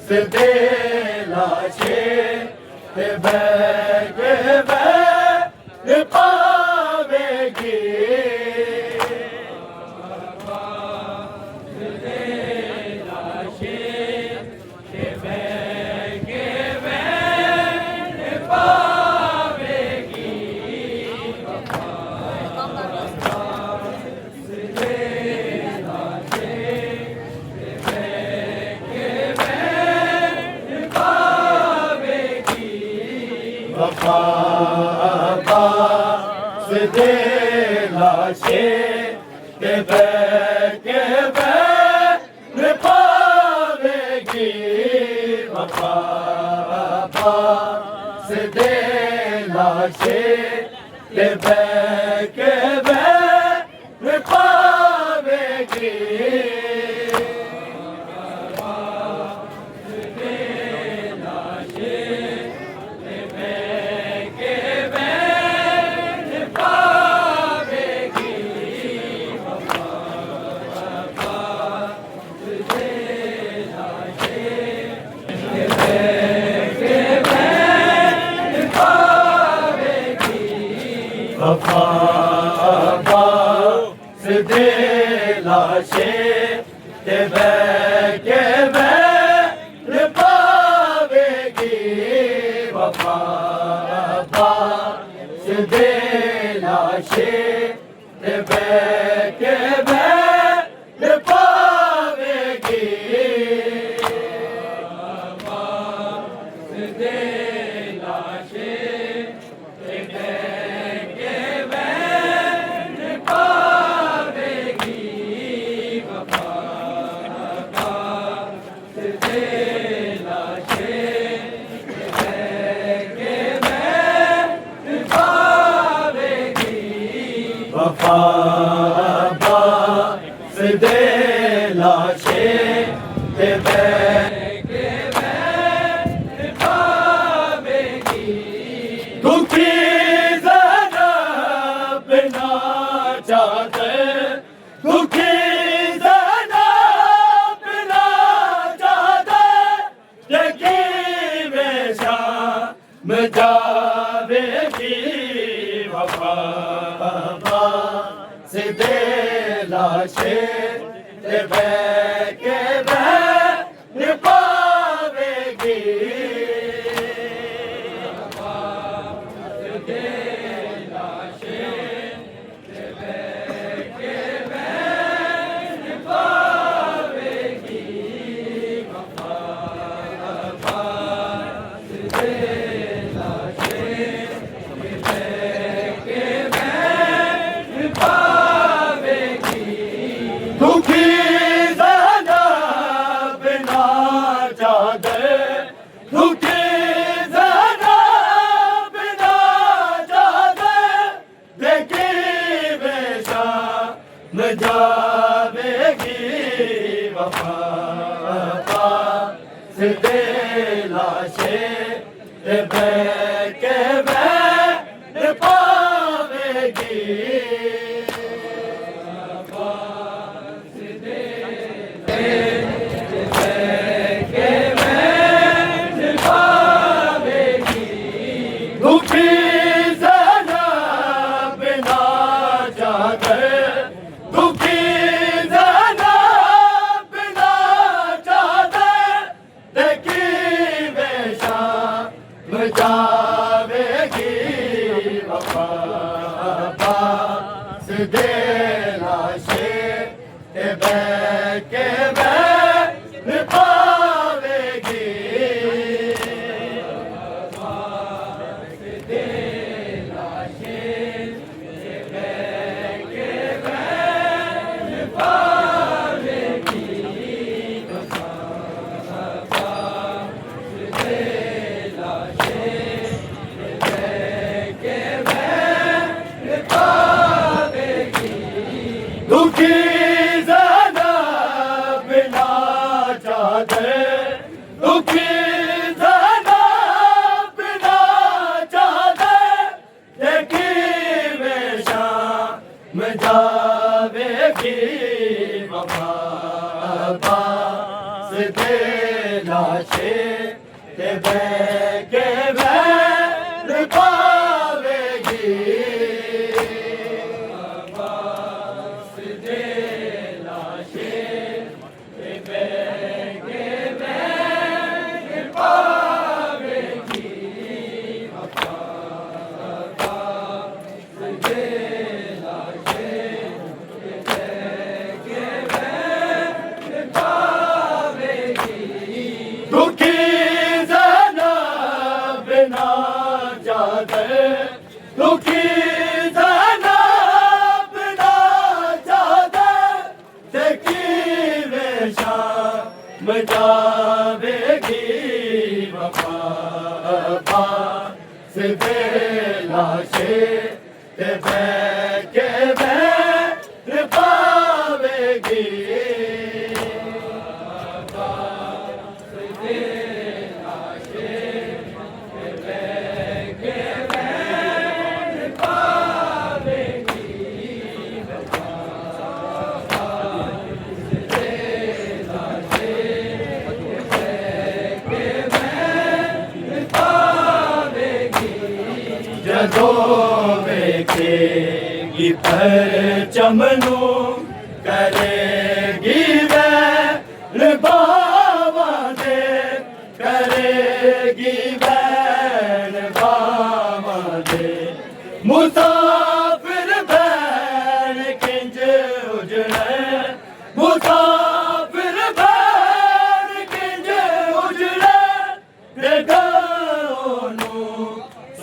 सदे लाशे ते बैगे बै पावेगी सदे लाशे ते बैगे बै पावेगी वफा सदे लाशे ते बैगे बै पावेगी वफा सदे लाशे ते बैगे बै पावेगी वफा सदे लाशे ते बैगे बै पावेगी सदे लाशे वफा सदे लाशे ते बैगे बै पावेगी दुखी ज़रा बिना चादर दुखी ज़रा बिना चादर जगी में शाम जावेगी वफा सदे लाशे ते बैगे बै पावेगी सदे लाशे ते बैगे बै पावेगी वफा सदे लाशे ते बैगे बै पावेगी दुखी ज़रा बिना चादर दुखी ज़रा बिना चादर देखी बेशा न जावेगी वफा सदे लाशे ते बैगे बै पावेगी दुखी ज़रा बिना चादर दुखी ज़रा बिना चादर देखी बेशा जावेगी वफा सदे लाशे ते बैगे बै पावेगी दुखी ज़रा बिना चादर दुखी ज़रा बिना चादर देखी बेशा में जावेगी वफा सदे लाशे ते बह के बैर पावेगी अब्बास दे लाशे ते बह के बैर पावेगी अब्बास दे दुखी ज़ैनब ना जादे दुखी ज़ैनब ना जादे देखी वे शाम जावेगी वफा से दे लाशे ते बह के बैर पावेगी जदों वेखेगी परचम नू करेगी बैर बावां दे करेगी बैर बावां दे मुसाफिर बैर किंज उजड़े मुसाफिर बैर किंज उजड़े देखो नू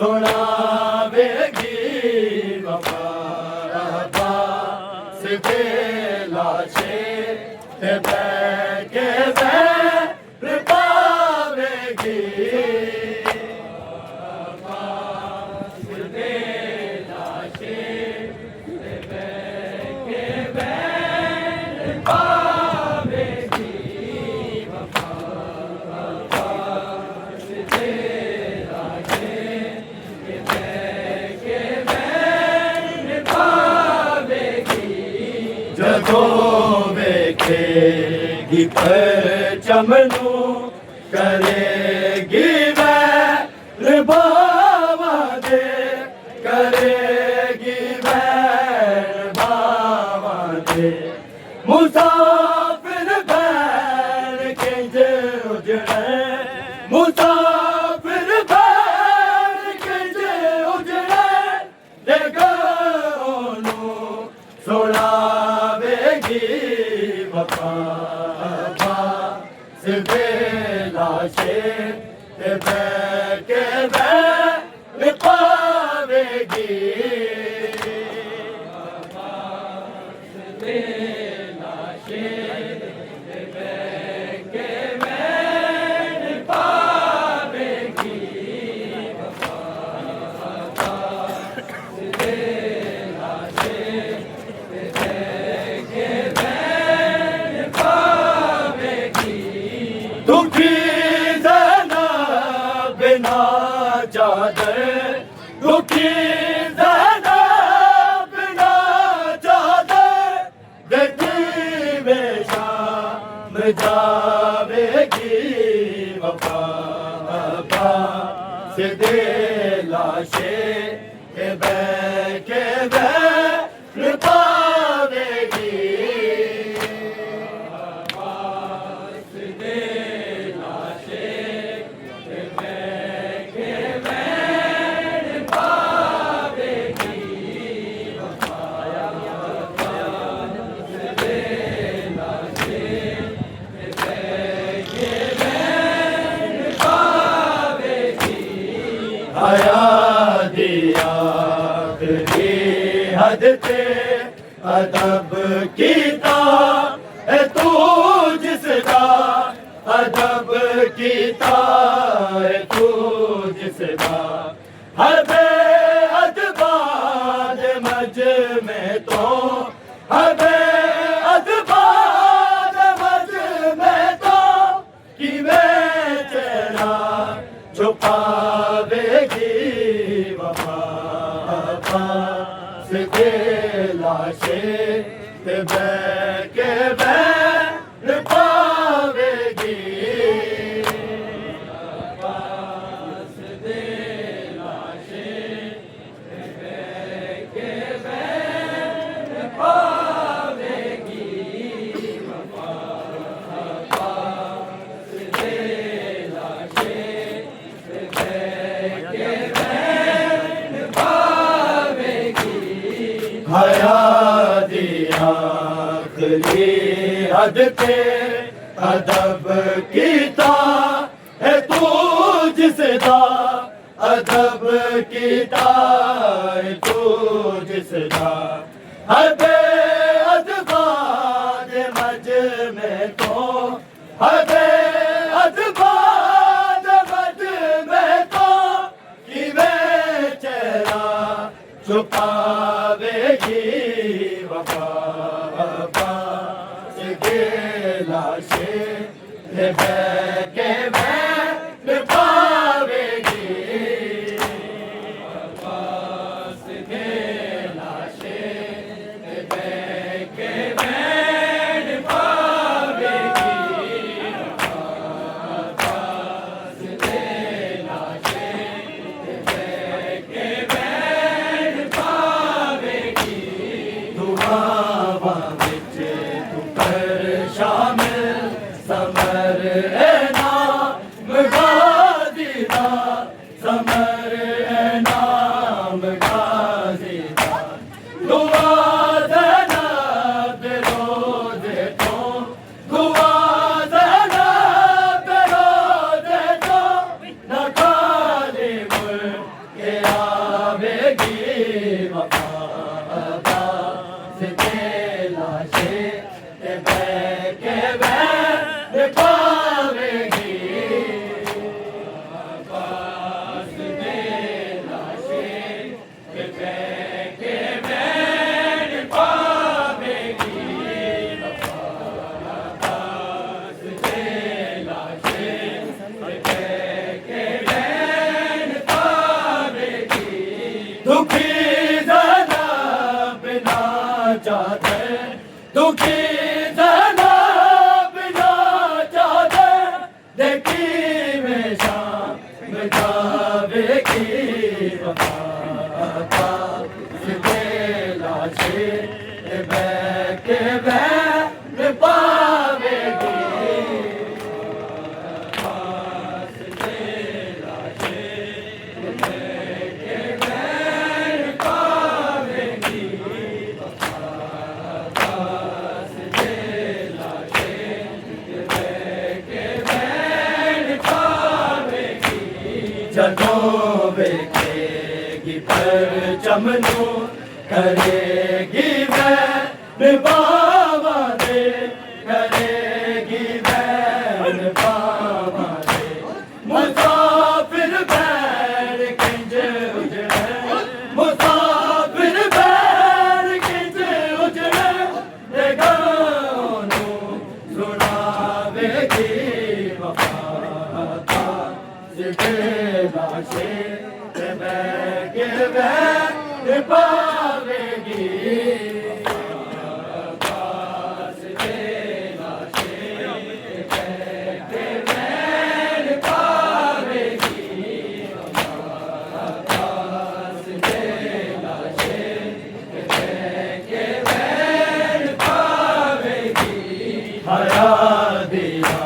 सुनावेगी वफा से दे लाशे ते बह के बैर पावेगी से दे लाशे ते बह के बैर पावेगी वफा से दे लाशे जदों वेखेगी परचम नू करेगी बैर बावां दे करेगी बैर बावां दे मुसाफिर बैर किंज उजड़े मुसाफिर बैर किंज उजड़े देखो नू सुनावेगी वफा से दे लाशे ते बह के बैर पावेगी से दे लाशे ते बह के बैर पावेगी से दे लाशे दुखी ज़ैनब ना जादे दुखी ज़ैनब ना जादे देखी वे शाम जावेगी वफा से दे लाशे के बह के बैर पावेगी आया दिया हद ते अदब कीता है तू जिसदा अदब कीता है तू जिसदा हर बे अदबाद मज में तो हर बे अदबाद मज में तो कि मैं चेहरा छुपावेगी वफा से दे लाशे ते बह के बैर पावेगी हया दी आखरी हद ते अदब कीता है तू जिसदा अदब कीता है तू जिसदा हर बेअदबा दे मजमे तो हर बेअदबा दे मजमे तो किवें चेहरा छुपावेगी वफा वफा से गिला से के मैं निभावेगी वफा से गिला से के मैं निभावेगी वफा से गिला से के मैं निभावेगी दुआवा विच तू कर शामिल समर ना गाजीदा समर नाम गाजीदा दुआ देना बेरोजे तो दुआ देना बेरोजे तो न खाली मुल के आवेगी वफा से तेला से के मैं पावेगी पास मेरा से के मैं पावेगी पास मेरा से के मैं पावेगी दुखी ज़रा बिना चाहते दुखी जदों बेखेगी परचम नू करेगी मैं निभावा दे करेगी मैं निभावा दे मुसाफिर बैर किंज उजड़े मुसाफिर बैर किंज उजड़े गानू सुनावेगी वफा से मैं पावेगी पास तेरा से मैं पावेगी पास तेरा से मैं पावेगी हया दिया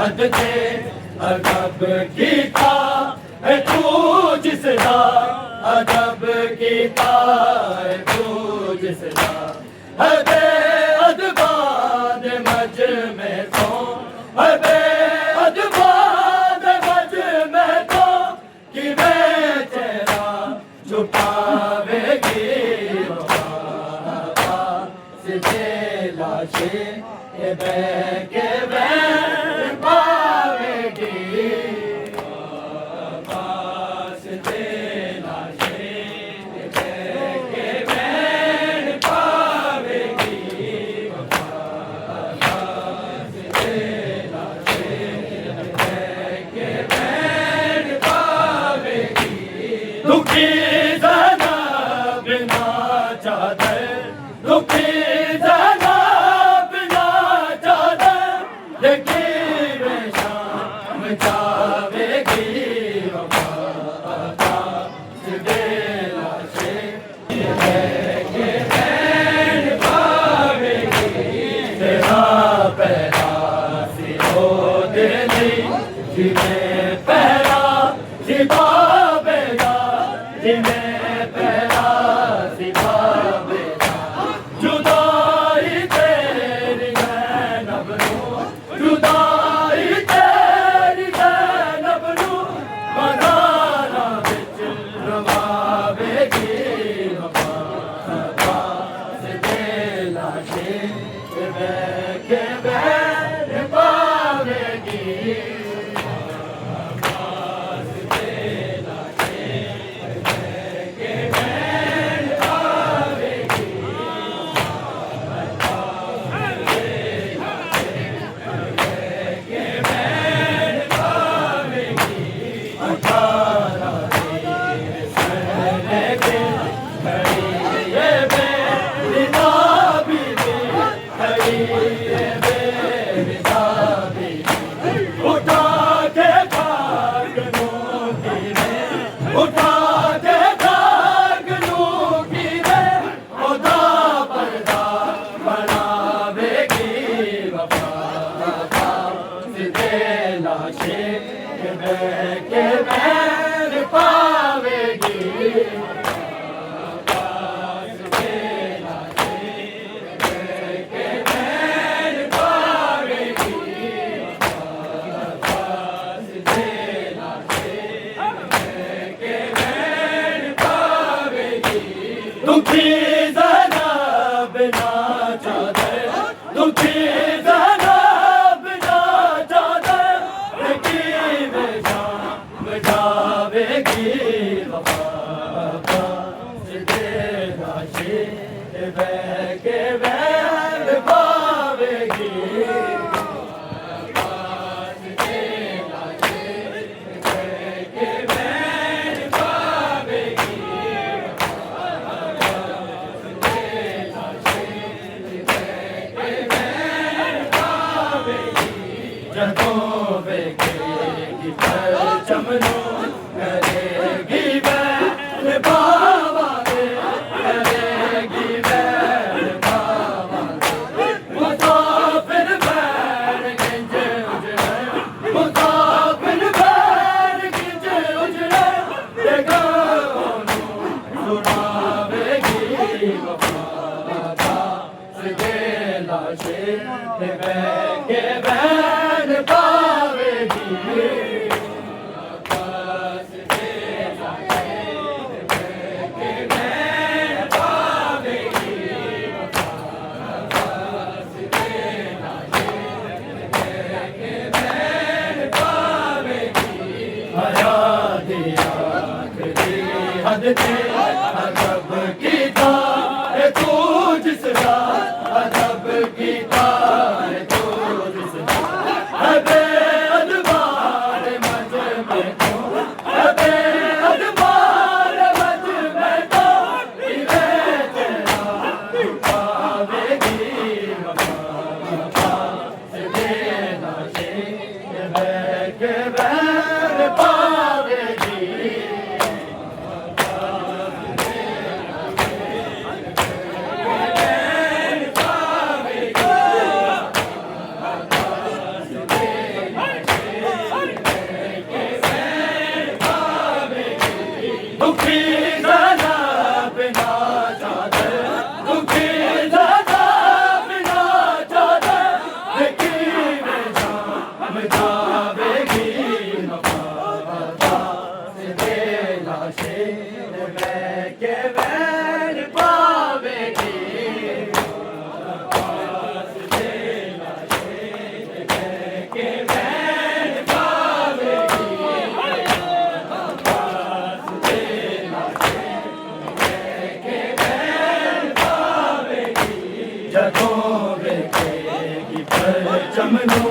हद से अदब कीता है तू जिसदा अदब कीता है तू जिसदा हर बेअदबा दे मजमे तो हर बेअदबा दे मजमे तो किवें चेहरा छुपावेगी वफा से दिला से के मैं पावेगी पास तेरा से के मैं पावेगी पास तेरा से के मैं पावेगी दुखी ज़रा बिना चादर दुखी ज़रा बिना चादर देखी में शाम जावेगी वफा से दिला से के मैं पावेगी तेरा पैरा सी हो दिली जिमें पैरा सी बाबेगा जिमें पैरा सी दुखी जना बिना चादर, दुखी जना बिना चादर, की बेजान जावेगी वफा सिद्धे राशि के वैर पावेगी। जगों बेखेगी परचमनो करेगी बैर बाबा दे, करेगी बैर बाबा दे। मुसाफिर बैर गिंज उजड़े, मुसाफिर बैर गिंज उजड़े, जगहों सुनावेगी वफा सिद्धे लाशे के बैर पावेगी। हद से अदब की तार तू जिस रात, अदब की तार तू जिस रात, अबे अदबार मज में तो, अबे अदबार मज में तो, इवे तेरा पावेगी वफा सिद्धे लाशे के बैर पावेगी। दुखी जना बिना चादर, दुखी जना बिना चादर, की बेजान जावेगी वफा सिद्धे लाशे के बैर पावेगी। जगों बेखेगी परचमनो